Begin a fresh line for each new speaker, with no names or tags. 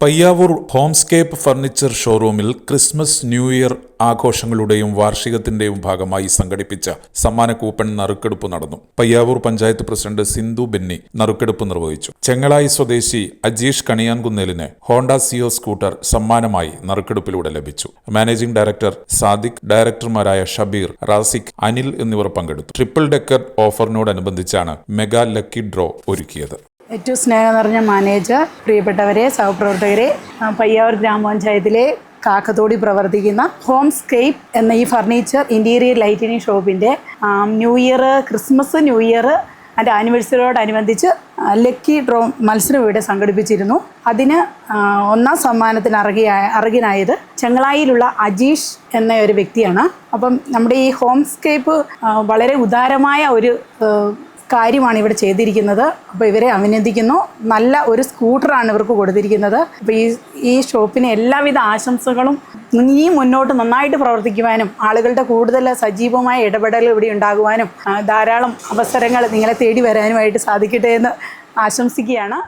Payyavoor Homescape furniture ഷോറൂമിൽ Christmas new year ആഘോഷങ്ങളുടെയും വാർഷികത്തിന്റെയും ഭാഗമായി സംഘടിപ്പിച്ച സമ്മാന കൂപ്പൺ നറുക്കെടുപ്പ് നടന്നു. പയ്യാവൂർ പഞ്ചായത്ത് പ്രസിഡന്റ് സിന്ധു ബെന്നി നറുക്കെടുപ്പ് നിർവഹിച്ചു. ചെങ്ങളായി സ്വദേശി അജീഷ് കണിയാൻകുന്നേലിന് ഹോണ്ട സിയോ സ്കൂട്ടർ സമ്മാനമായി നറുക്കെടുപ്പിലൂടെ ലഭിച്ചു. മാനേജിംഗ് ഡയറക്ടർ സാദിഖ്, ഡയറക്ടർമാരായ ഷബീർ, റാസിഖ്, അനിൽ എന്നിവർ പങ്കെടുത്തു. ട്രിപ്പിൾ ഡെക്കർ ഓഫറിനോടനുബന്ധിച്ചാണ് മെഗാ ലക്കി ഡ്രോ ഒരുക്കിയത്.
ഏറ്റവും സ്നേഹം നിറഞ്ഞ മാനേജർ, പ്രിയപ്പെട്ടവരെ, സഹപ്രവർത്തകരെ, പയ്യാവൂർ ഗ്രാമപഞ്ചായത്തിലെ കാക്കത്തോടി പ്രവർത്തിക്കുന്ന ഹോംസ്കേപ്പ് എന്ന ഈ ഫർണിച്ചർ ഇൻറ്റീരിയർ ലൈറ്റിനിങ് ഷോപ്പിൻ്റെ ക്രിസ്മസ് ന്യൂ ഇയർ അതിൻ്റെ ആനിവേഴ്സറിയോടനുബന്ധിച്ച് ലക്കി ഡ്രോ മത്സരം ഇവിടെ സംഘടിപ്പിച്ചിരുന്നു. അതിന് ഒന്നാം സമ്മാനത്തിന് അർഹനായത് ചെങ്ങളായിലുള്ള അജീഷ് എന്ന ഒരു വ്യക്തിയാണ്. അപ്പം നമ്മുടെ ഈ ഹോംസ്കേപ്പ് വളരെ ഉദാരമായ ഒരു കാര്യമാണ് ഇവിടെ ചെയ്തിരിക്കുന്നത്. അപ്പോൾ ഇവരെ അഭിനന്ദിക്കുന്നു. നല്ല ഒരു സ്കൂട്ടറാണ് ഇവർക്ക് കൊടുത്തിരിക്കുന്നത്. അപ്പോൾ ഈ ഷോപ്പിന് എല്ലാവിധ ആശംസകളും. ഇനി മുന്നോട്ട് നന്നായിട്ട് പ്രവർത്തിക്കുവാനും ആളുകളുടെ കൂടുതൽ സജീവമായ ഇടപെടൽ ഇവിടെ ഉണ്ടാകുവാനും ധാരാളം അവസരങ്ങൾ നിങ്ങളെ തേടി വരാനുമായിട്ട് സാധിക്കട്ടെ എന്ന് ആശംസിക്കുകയാണ്.